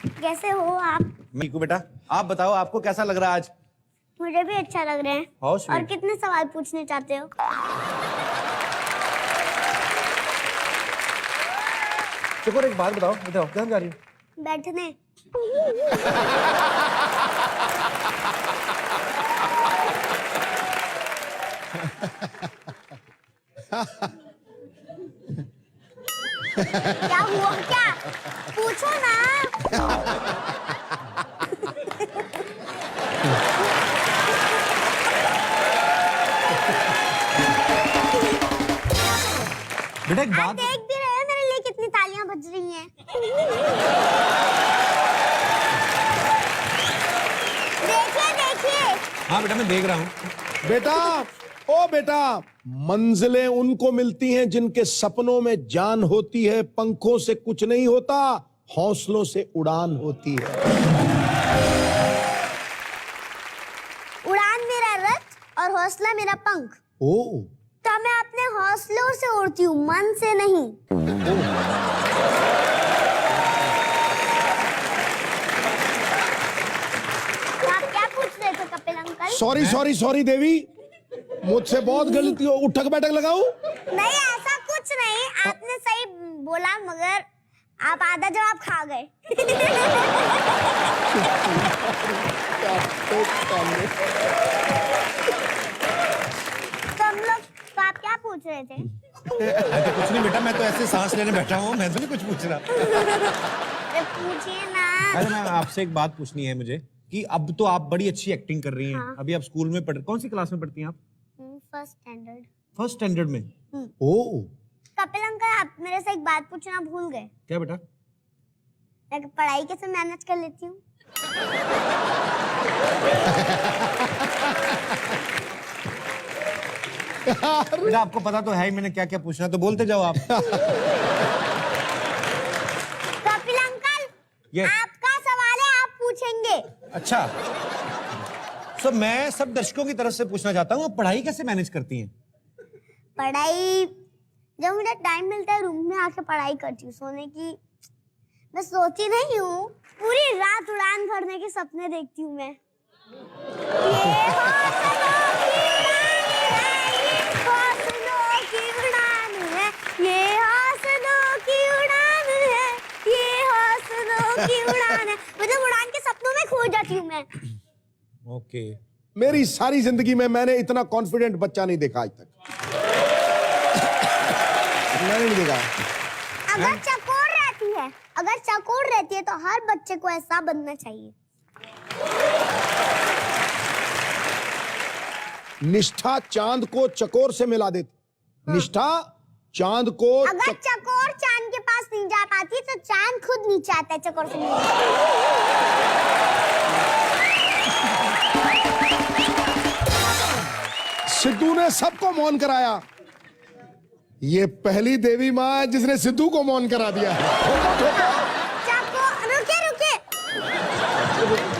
कैसे हो आप? मीकू बेटा, आप बताओ आपको कैसा लग रहा है आज? मुझे भी अच्छा लग रहा है। और कितने सवाल पूछने चाहते हो? चकोर एक बात बताओ, बताओ कहाँ जा रही हो? बैठने। क्या हुआ क्या? पूछो ना। बेटा एक बात देख भी रहे हैं मेरे लिए कितनी तालियां बज रही हैं। देखिए देखिए। हाँ बेटा मैं देख रहा हूँ। बेटा, ओ बेटा, मंजिलें उनको मिलती हैं जिनके सपनों में जान होती है। पंखों से कुछ नहीं होता, हौसलों से उड़ान होती है। उड़ान मेरा रथ और हौसला मेरा पंख। ओ तो मैं अपने हौसलों से उड़ती हूँ, मन से नहीं। तो आप क्या पूछ रहे थे Kapil uncle? Sorry sorry sorry Devi, मुझसे बहुत गलती हो। उठक बैठक लगाऊं? नहीं ऐसा कुछ नहीं, आपने सही बोला मगर आप आधा जवाब खा गए। तो हम लोग, तो आप क्या पूछ रहे थे? तो कुछ नहीं बेटा, मैं तो ऐसे सांस लेने बैठा हूँ, मैं तो नहीं कुछ पूछ रहा। पूछिए ना। अरे मैं आपसे एक बात पूछनी है मुझे कि अब तो आप बड़ी अच्छी एक्टिंग कर रही हैं। हाँ। अभी आप स्कूल में कौन सी क्लास में पढ़ती हैं आप? First standard. फर्स्ट स्टैंडर्ड में। ओ कपिल अंकल आप मेरे से एक बात पूछना भूल गए। क्या बेटा? मैं पढ़ाई कैसे मैनेज कर लेती हूँ? बेटा आपको पता तो है ही मैंने क्या क्या पूछना, तो बोलते जाओ आप। Kapil uncle Yes. आपका सवाल है, आप पूछेंगे। अच्छा, तो मैं सब दर्शकों की तरफ से पूछना चाहता हूँ, आप पढ़ाई कैसे मैनेज करती हैं? पढ़ाई जब मुझे टाइम मिलता है रूम में आके पढ़ाई करती हूँ। सोने की मैं सोती नहीं हूँ, पूरी रात उड़ान भरने के सपने देखती हूँ मैं। ये हौसलों की उड़ान है, ये हौसलों की उड़ान है। मतलब उड़ान के सपनों में खो जाती हूँ मैं। ओके। मेरी सारी जिंदगी में मैंने इतना कॉन्फिडेंट बच्चा नहीं देखा आज तक। मैंने नहीं देखा। अगर चकोर रहती है, अगर चकोर रहती है तो हर बच्चे को ऐसा बनना चाहिए। निष्ठा चांद को चकोर से मिला देती। निष्ठा चांद को अगर चकोर चांद के पास नहीं जा पाती तो चांद खुद नीचे आता है चकोर से मिलने। सिद्धू ने सबको मौन कराया। ये पहली देवी माँ है जिसने सिद्धू को मौन करा दिया। चकोर रुके रुके,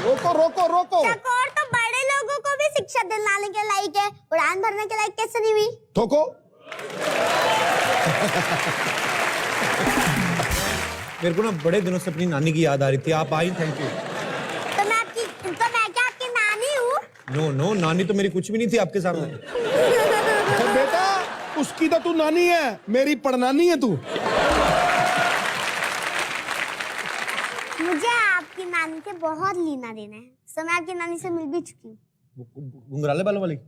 रोको रोको रोको। चकोर तो बड़े लोगों को भी शिक्षा दिलाने के लायक है, उड़ान भरने के लायक कैसे नहीं हुई? ठोको। मेरे को ना बड़े दिनों से अपनी नानी की याद आ रही थी, आप आई, थैंक यू। तो मैं क्या आपकी नानी हूँ? नो नो, नानी तो मेरी कुछ भी नहीं थी आपके सामने। तो बेटा उसकी तो तू नानी है, मेरी पड़नानी है तू। मुझे आपकी नानी से बहुत लेना देना है। सो मैं आपकी नानी से मिल भी चुकी हूँ। घुंघराले बालों वाली?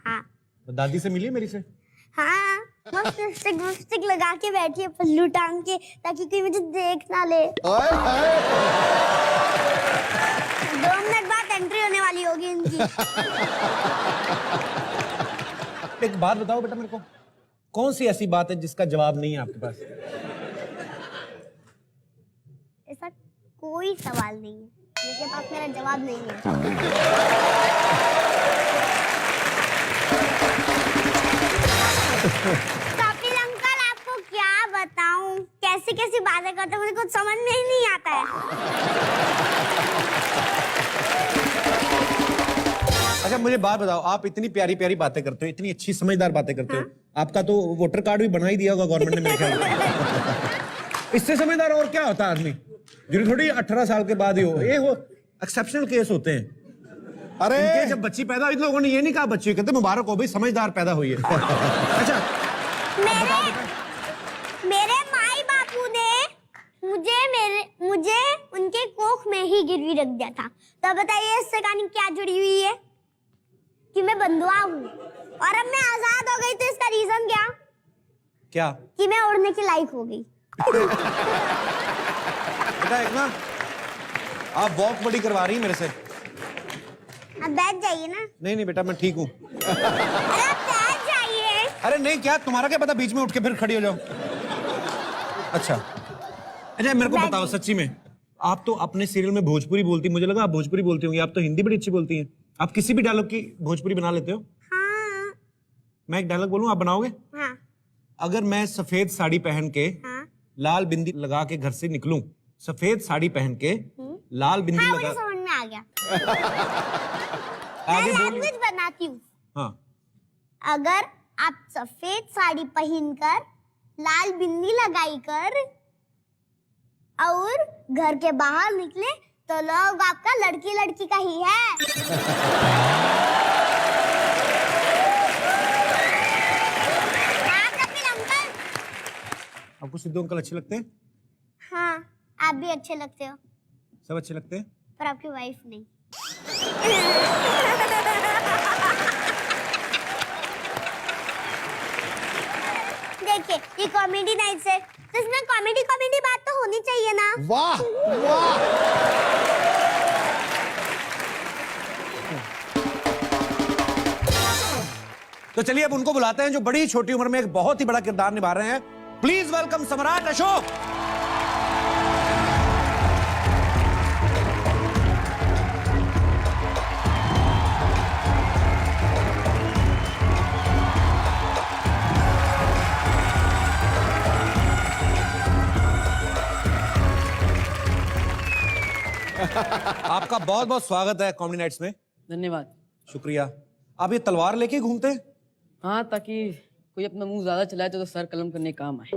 हाँ दादी से मिली मेरी से? हाँ, मस्त लिपस्टिक लगा के बैठी है पल्लू टांग के, ताकि कोई मुझे देख ना ले। 2 मिनट बाद एंट्री होने वाली होगी इनकी। एक बात बताओ बेटा मेरे को, कौन सी ऐसी बात है जिसका जवाब नहीं है आपके पास? ऐसा कोई सवाल नहीं है जिसके पास मेरा जवाब नहीं है। कपिल अंकल आपको क्या बताऊं, कैसी कैसी बातें करते हैं, मुझे कुछ समझ में ही नहीं आता है। अच्छा मुझे बात बताओ, आप इतनी प्यारी प्यारी बातें करते हो, इतनी अच्छी समझदार बातें करते हो, आपका तो वोटर कार्ड भी बना ही दिया होगा गवर्नमेंट ने मेरे ख्याल में। इससे समझदार और क्या होता है आदमी? जरूरी थोड़ी 18 साल के बाद ही हो, ये हो एक्सेप्शनल केस होते हैं। अरे इनके जब बच्ची पैदा हुई, लोगों ने ये नहीं कहा बच्ची, कहते मुबारक हो भाई, समझदार पैदा हुई है। अच्छा, मेरे माई बापू ने मुझे उनके कोख में ही गिरवी रख दिया था। तो बताइए इससे कहानी क्या जुड़ी हुई है कि मैं बंधुआ हूँ और अब मैं आजाद हो गई, तो इसका रीजन क्या कि मैं उड़ने की लायक हो गई। बेटा एक ना आप वॉक बड़ी करवा रही हैं मेरे से। अब बैठ जाइए ना। नहीं बेटा मैं ठीक हूँ। अरे बैठ जाइए। अरे नहीं, क्या तुम्हारा क्या पता बीच में उठ के फिर खड़ी हो जाओ। अच्छा मेरे को बताओ सच्ची में, आप तो अपने सीरियल में भोजपुरी बोलती, मुझे लगा आप भोजपुरी बोलती होंगी। आप तो हिंदी बड़ी अच्छी बोलती हैं। आप किसी भी डायलॉग की भोजपुरी बना लेते हो? हाँ। मैं एक डायलॉग बोलूं, आप बनाओगे? हाँ। अगर मैं सफेद साड़ी पहन के लाल बिंदी लगा के घर से निकलूं, सफेद साड़ी पहन के लाल बिंदी हाँ, लगा, मुझे समझ में आ गया। आगे मैं बोलिए। लैंग्वेज बनाती हूँ। हाँ, अगर आप सफेद साड़ी पहनकर लाल बिंदी लगाई कर और घर के बाहर निकले तो लोग आपका लड़की लड़की का ही है। हाँ कपिल अंकल। आपको सिद्धू अंकल अच्छे लगते हैं? हाँ आप भी अच्छे लगते हो, सब अच्छे लगते हैं, पर आपकी वाइफ नहीं। देखिए ये कॉमेडी नाइट्स है, तो इसमें कॉमेडी बात तो होनी चाहिए ना। वाह वाह। तो चलिए अब उनको बुलाते हैं जो बड़ी छोटी उम्र में एक बहुत ही बड़ा किरदार निभा रहे हैं। प्लीज वेलकम सम्राट अशोक। आपका बहुत बहुत स्वागत है कॉमेडी नाइट्स में। धन्यवाद। शुक्रिया। आप ये तलवार लेके घूमते हैं? हाँ, ताकि कोई अपना मुंह ज्यादा चलाए तो सर कलम करने काम आए।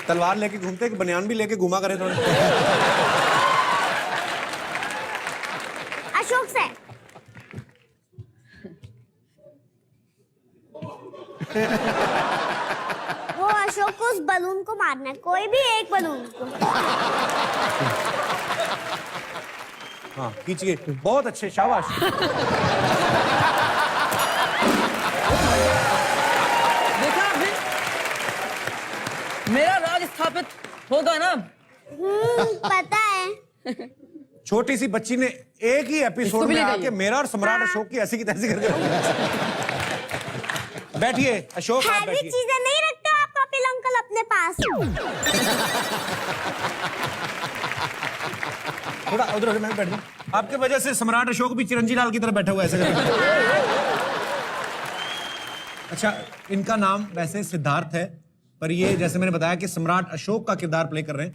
तलवार लेके घूमते हैं कि बनियान भी लेके घूमा करे थोड़े? अशोक से वो अशोक को उस बलून को मारना है, कोई भी एक बलून को। हाँ खींचिए, बहुत अच्छे, शाबाश। देखा आपने, मेरा राज स्थापित होगा ना। पता है। छोटी सी बच्ची ने एक ही एपिसोड इसको भी में ले आके जाइए। मेरा और सम्राट अशोक की ऐसी की तैसी करके बैठिए अशोक, आप हैवी बैठिए। चीजें नहीं रखते हो आप कपिल अंकल अपने पास। थोड़ा उधर हो, मैं बैठ जाऊं। आपके वजह से सम्राट अशोक भी चिरंजी लाल की तरह बैठा हुआ है ऐसे करके। अच्छा, इनका नाम वैसे सिद्धार्थ है, पर ये जैसे मैंने बताया कि सम्राट अशोक का किरदार प्ले कर रहे हैं।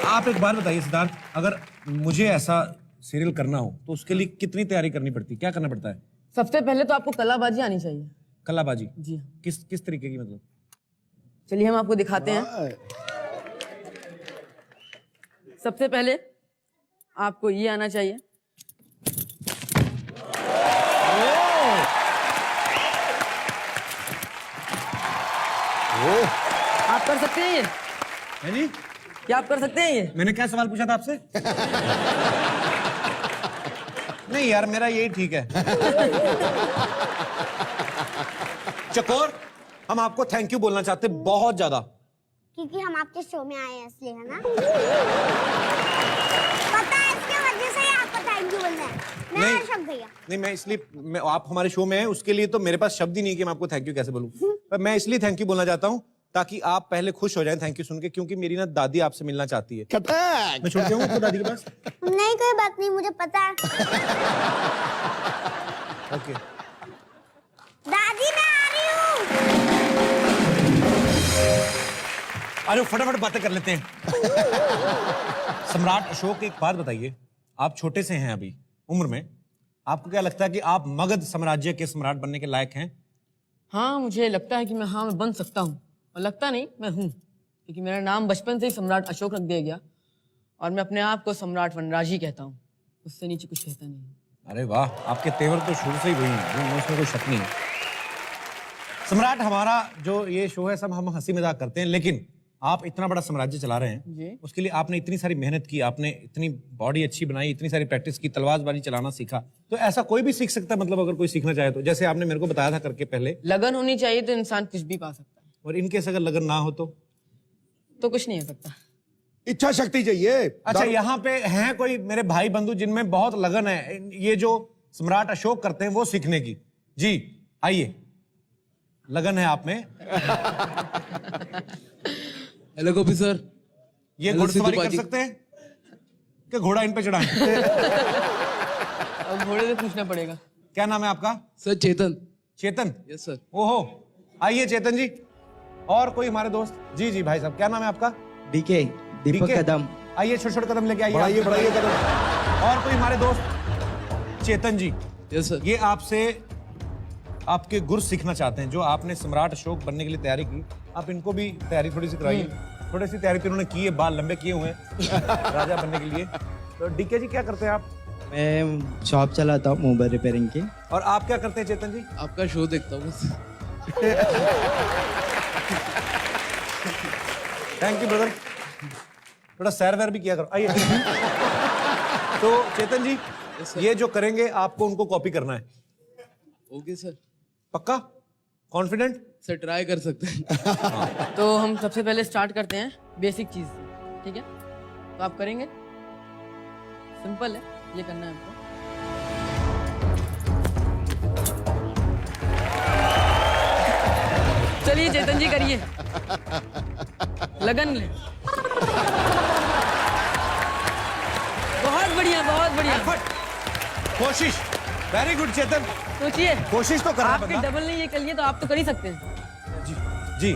आप एक बात बताइए सिद्धार्थ, अगर मुझे ऐसा सीरियल करना हो तो उसके लिए कितनी तैयारी करनी पड़ती है, क्या करना पड़ता है? सबसे पहले तो आपको कलाबाजी आनी चाहिए। कलाबाजी? जी हाँ। किस तरीके की मतलब? चलिए हम आपको दिखाते हैं। सबसे पहले आपको ये आना चाहिए। आप कर सकते हैं ये? है जी? क्या आप कर सकते हैं ये? मैंने क्या सवाल पूछा था आपसे? नहीं यार, मेरा यही ठीक है। चकोर, हम आपको थैंक यू बोलना चाहते हैं बहुत ज्यादा। क्योंकि हम आपके शो में आए हैं इसलिए, है ना? पता है इसके वजह से ही आपको थैंक यू बोलना है। मैं अशोक भैया। नहीं, मैं इसलिए आप हमारे शो में हैं, उसके लिए तो मेरे पास शब्द ही नहीं कि मैं आपको थैंक यू कैसे बोलूं। पर मैं इसलिए थैंक यू बोलना चाहता हूं ताकि आप पहले खुश हो जाएं थैंक यू सुन के, क्योंकि मेरी ना दादी आपसे मिलना चाहती है। मैं छोड़ दूं आपको दादी के पास? नहीं कोई बात नहीं, मुझे पता है। ओके। दादी मैं आ रही हूँ। अरे फटाफट बातें कर लेते हैं। सम्राट अशोक, एक बात बताइए, आप छोटे से हैं अभी उम्र में, आपको क्या लगता है कि आप मगध साम्राज्य के सम्राट बनने के लायक हैं? हाँ, मुझे लगता है कि मैं बन सकता हूँ। और लगता नहीं, मैं हूँ, क्योंकि मेरा नाम बचपन से ही सम्राट अशोक रख दिया गया और मैं अपने आप को सम्राट वनराज ही कहता हूँ, उससे नीचे कुछ कहता नहीं। अरे वाह, आपके तेवर तो शुरू से ही वही हैं, उसमें कोई शक नहीं है। सम्राट, हमारा जो ये शो है सब हम हंसी मजाक करते हैं, लेकिन आप इतना बड़ा साम्राज्य चला रहे हैं जी। उसके लिए आपने इतनी सारी मेहनत की, आपने इतनी बॉडी अच्छी बनाई, इतनी सारी प्रैक्टिस की, तलवारबाजी चलाना सीखा, तो ऐसा कोई भी सीख सकता है? मतलब अगर कोई सीखना चाहे तो, जैसे आपने मेरे को बताया था करके पहले। लगन होनी चाहिए तो इंसान कुछ भी पा सकता है, और इनकेस अगर लगन ना हो तो कुछ नहीं हो सकता। इच्छा शक्ति चाहिए। अच्छा, यहाँ पे हैं कोई मेरे भाई बंधु जिनमें बहुत लगन है ये जो सम्राट अशोक करते हैं वो सीखने की? जी आइए, लगन है आप में। हेलो गोपी सर। ये हेलो घुड़सवारी कर सिद्धू सकते हैं कि घोड़ा इन पे चढ़ाएं? अब घोड़े से पूछना पड़ेगा। क्या नाम है आपका? Sir Chetan. Chetan? Yes sir. ओहो, आइए चेतन जी। और कोई हमारे दोस्त? जी जी भाई साहब, क्या नाम है आपका? डीके दीपक डीके? कदम। आइए, छोटे छोटे कदम लेके आइए। बढ़ाइए बढ़ाइए कदम। और कोई हमारे दोस्त? चेतन जी, यस सर। ये आपसे आपके गुर सीखना चाहते हैं, जो आपने सम्राट अशोक बनने के लिए तैयारी की, आप इनको भी तैयारी थोड़ी सी कराइए। थोड़ी सी तैयारी तो उन्होंने की है, बाल लंबे किए हुए हैं राजा बनने के लिए। तो डीके जी क्या करते हैं आप? मैं शॉप चलाता हूँ मोबाइल रिपेयरिंग की। और आप क्या करते हैं चेतन जी? आपका शो देखता हूँ बस। थैंक यू ब्रदर, थोड़ा सैर वैर भी किया करो। आइए। तो चेतन जी, ये जो करेंगे आपको उनको कॉपी करना है। Okay sir. पक्का? कॉन्फिडेंट? सर ट्राई कर सकते हैं। तो हम सबसे पहले स्टार्ट करते हैं बेसिक चीज से, ठीक है? तो आप करेंगे, सिंपल है, ये करना है आपको। चलिए चेतन जी करिए, लगन ले। बहुत बढ़िया, बहुत बढ़िया। एफर्ट, कोशिश। वेरी गुड चेतन, सोचिए, कोशिश तो कर रहा है आपके बंदा। डबल नहीं ये कर लिए तो आप तो कर ही सकते हैं। जी जी,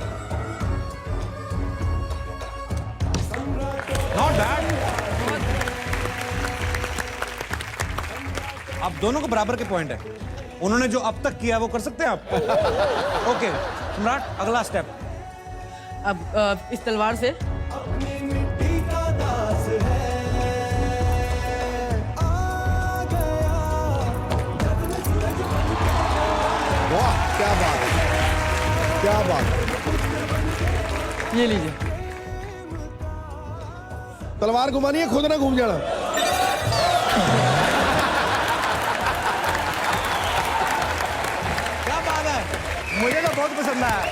नॉट बैड। आप दोनों को बराबर के पॉइंट है। उन्होंने जो अब तक किया वो कर सकते हैं आप। ओके सम्राट, अगला स्टेप। अब इस तलवार से वाह, क्या बात है, क्या बात है। ये लीजिए। तलवार घुमानी है, खुद ना घूम जाना। क्या बात है, मुझे तो बहुत पसंद आया।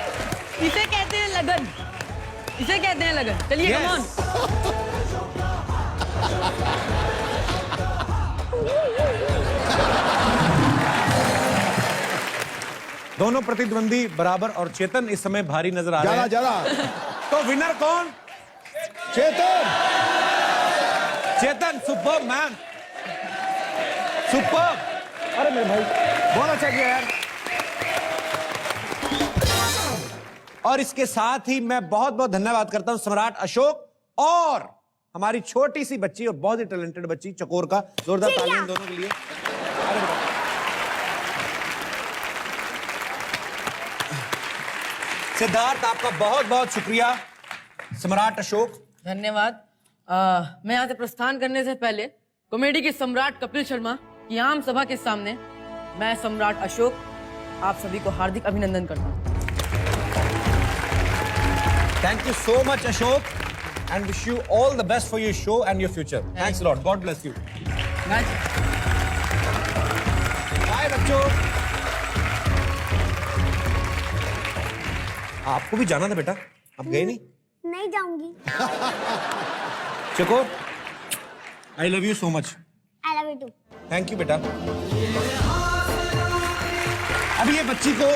इसे कहते हैं लगन, इसे कहते हैं लगन। चलिए Yes. Come on. दोनों प्रतिद्वंदी बराबर और चेतन इस समय भारी नजर आ रहे ज्यादा हैं। ज्यादा। तो विनर कौन? चेतन। चेतन, सुपर मैन, सुपर। अरे मेरे भाई, बहुत अच्छा किया यार। और इसके साथ ही मैं बहुत बहुत धन्यवाद करता हूं सम्राट अशोक और हमारी छोटी सी बच्ची और बहुत ही टैलेंटेड बच्ची चकोर का। जोरदार तालियां दोनों के लिए। अरे बेटा। सिद्धार्थ, आपका बहुत बहुत शुक्रिया। सम्राट अशोक, धन्यवाद। मैं यहाँ से प्रस्थान करने से पहले कॉमेडी के सम्राट कपिल शर्मा की आम सभा के सामने मैं सम्राट अशोक आप सभी को हार्दिक अभिनंदन करता हूँ। thank you so much Ashok and wish you all the best for your show and your future. Thanks a lot. God bless you. Bye बच्चों। आपको भी जाना था बेटा, आप गए नहीं? नहीं जाऊंगी। चकोर, I love you so much. I love you too. Thank you बेटा। अभी ये बच्ची को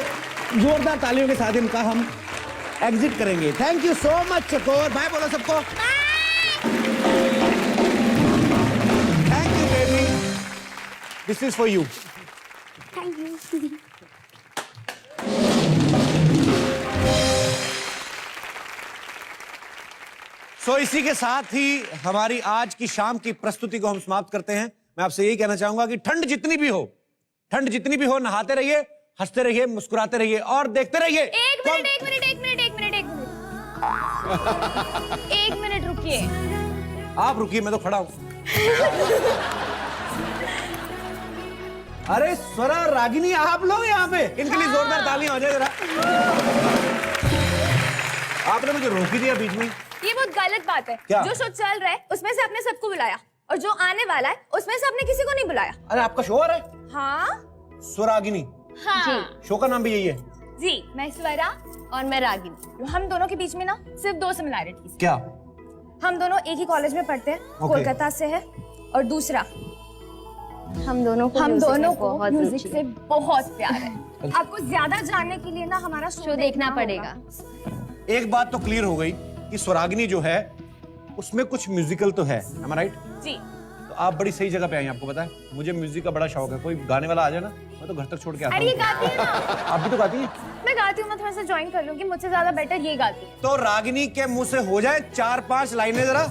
जोरदार तालियों के साथ इनका हम एग्जिट करेंगे। थैंक यू सो मच चकोर। बाय बोलो सबको। Thank you baby, this is for you. Thank you. सो इसी के साथ ही हमारी आज की शाम की प्रस्तुति को हम समाप्त करते हैं। मैं आपसे यही कहना चाहूंगा कि ठंड जितनी भी हो, नहाते रहिए, हंसते रहिए, मुस्कुराते रहिए और देखते रहिए। एक मिनट रुकिए। आप रुकिए, मैं तो खड़ा हूं। अरे स्वरा, रागिनी, आप लोग यहाँ पे, इनके लिए जोरदार तालियां हो जाए जरा। आपने मुझे रोक ही दिया बीच में। ये बहुत गलत बात है। क्या? जो शो चल रहा है उसमें से आपने सबको बुलाया और जो आने वाला है उसमें से आपने किसी को नहीं बुलाया। अरे आपका शो आ रहा है? हाँ स्वरागिनी, हाँ शो का नाम भी यही है? जी, मैं स्वरा और मैं रागिनी। हम दोनों के बीच में ना सिर्फ 2 सिमिलैरिटीज। क्या? हम दोनों एक ही कॉलेज में पढ़ते हैं, कोलकाता से है। और दूसरा, हम दोनों को म्यूजिक से बहुत प्यार है। आपको ज्यादा जानने के लिए ना हमारा शो देखना पड़ेगा। एक बात तो क्लियर हो गई कि स्वरागिनी जो है उसमें कुछ म्यूजिकल तो है, am I right? जी। तो आप बड़ी सही जगह पे आई हैं, आपको पता है मुझे म्यूजिक का बड़ा शौक है। कोई गाने वाला आ जाए ना, मैं तो घर तक छोड़ के आता अरे हूँ। ये गाती है ना। आप भी तो गाती हैं? मैं गाती हूँ, मैं थोड़ा सा ज्वाइन कर लूंगी, मुझसे ज्यादा बेटर ये गाती है। तो रागिनी के मुंह से हो जाए 4-5 लाइनें जरा,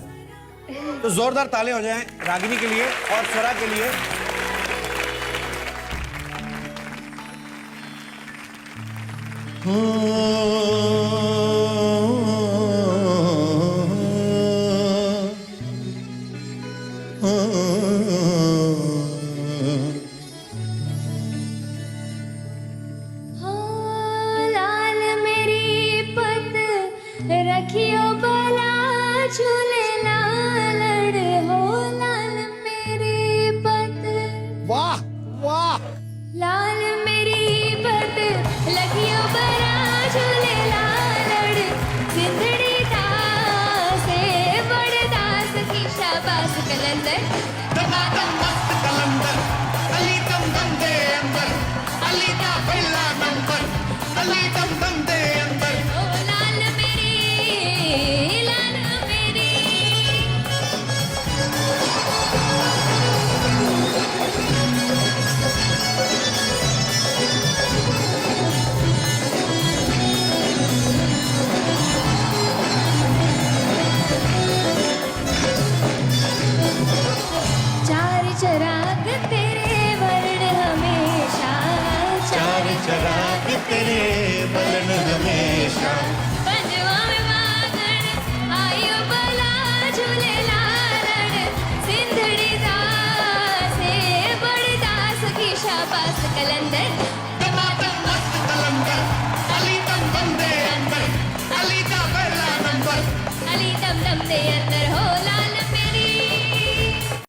तो जोरदार ताले हो जाएं रागिनी के लिए और स्वरा के लिए। लाल मेरी पत रखियो भला झूले लालड़ हो। लाल मेरी पत, वाह वाह। लाल मेरी पत लखियो भला झूले लालड़। सिंधड़ी दास है बड़ दास की शाबाश कलंदर। दमादम मस्त कलंदर, अली दम दम दे अंदर, अली दा पहला नंबर, अली दम दम दे अंदर। ओ लाल मेरी, लाल मेरी। चार चराग तेरे वर्ण हमेशा। चार चराग तेरे वर्ण हमेशा। पंजवा में वागण आयो भला झूले लालड़। सिंधड़ी दास है बड़ दास की शाबाश कलंदर। दमादम मस्त कलंदर, अली दम दम दे अंदर, अली दा पहला नंबर। अली दम दम दे